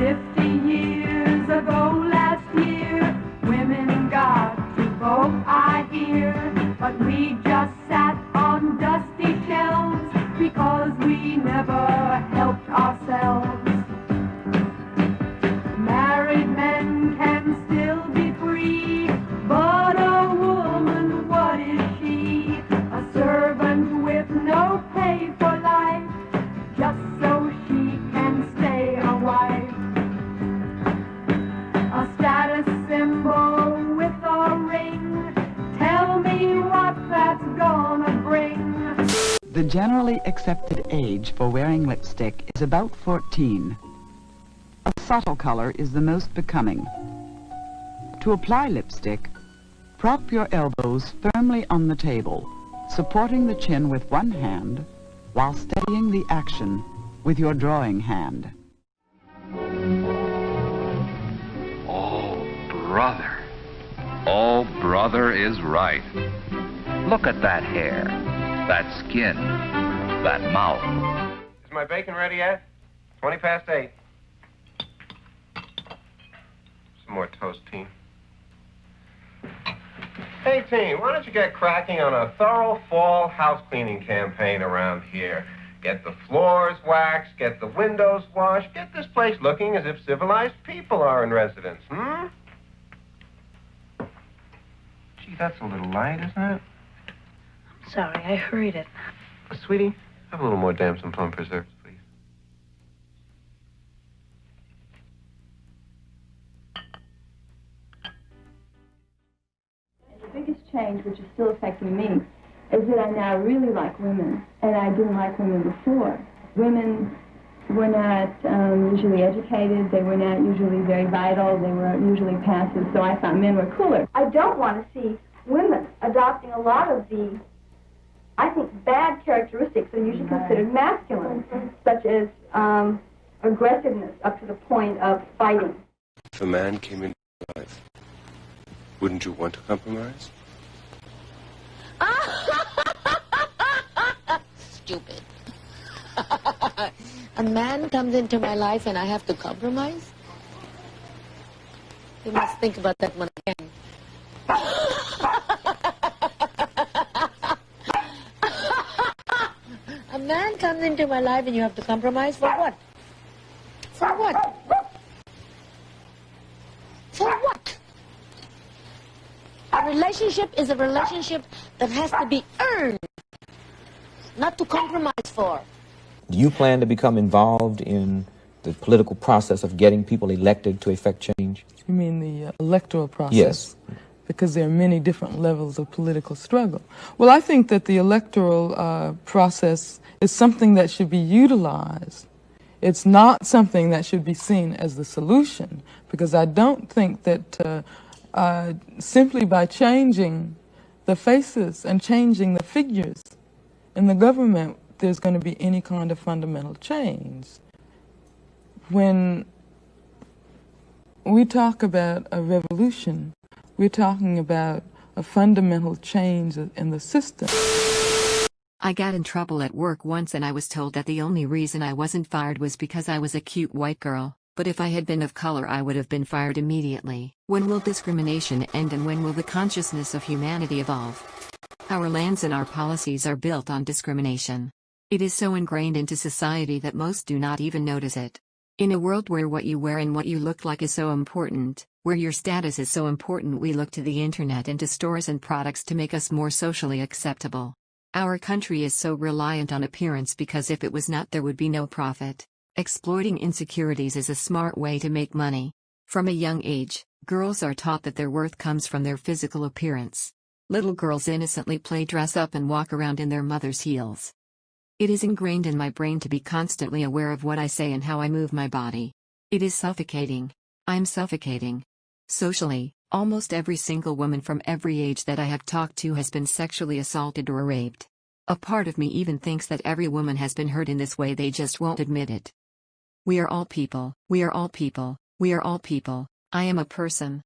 50 years ago last year, women got to vote, I hear, but we just sat on dusty shelves because we never helped ourselves. Married men can still be free, but a woman, what is she? A servant with no pay for life, just so she can stay a wife. A status symbol with a ring, tell me what that's gonna bring. The generally accepted age for wearing lipstick is about 14. A subtle color is the most becoming. To apply lipstick, prop your elbows firmly on the table, supporting the chin with one hand while steadying the action with your drawing hand. Oh, brother. Oh, brother is right. Look at that hair, that skin, that mouth. Is my bacon ready yet? 20 past 8. Some more toast, Teen. Hey, Teen, why don't you get cracking on a thorough fall house cleaning campaign around here? Get the floors waxed, get the windows washed, get this place looking as if civilized people are in residence, hmm? Gee, that's a little light, isn't it? I'm sorry, I hurried it. Sweetie, have a little more damson plum preserves, please. The biggest change, which is still affecting me, is that I now really like women, and I didn't like women before. Women were not usually educated, they were not usually very vital, they were usually passive, so I thought men were cooler. I don't want to see women adopting a lot of the, I think, bad characteristics that are usually considered masculine, such as aggressiveness up to the point of fighting. If a man came into your life, wouldn't you want to compromise? Stupid. A man comes into my life and I have to compromise? You must think about that one again. A man comes into my life and you have to compromise for what? For what? For what? A relationship is a relationship that has to be earned, not to compromise for. Do you plan to become involved in the political process of getting people elected to effect change? You mean the electoral process? Yes. Because there are many different levels of political struggle. Well, I think that the electoral process is something that should be utilized. It's not something that should be seen as the solution, because I don't think that simply by changing the faces and changing the figures in the government, there's going to be any kind of fundamental change. When we talk about a revolution, we're talking about a fundamental change in the system. I got in trouble at work once and I was told that the only reason I wasn't fired was because I was a cute white girl, but if I had been of color I would have been fired immediately. When will discrimination end and when will the consciousness of humanity evolve? Our lands and our policies are built on discrimination. It is so ingrained into society that most do not even notice it. In a world where what you wear and what you look like is so important, where your status is so important, we look to the internet and to stores and products to make us more socially acceptable. Our country is so reliant on appearance because if it was not, there would be no profit. Exploiting insecurities is a smart way to make money. From a young age, girls are taught that their worth comes from their physical appearance. Little girls innocently play dress up and walk around in their mother's heels. It is ingrained in my brain to be constantly aware of what I say and how I move my body. It is suffocating. I'm suffocating. Socially, almost every single woman from every age that I have talked to has been sexually assaulted or raped. A part of me even thinks that every woman has been hurt in this way, they just won't admit it. We are all people. We are all people. We are all people. I am a person.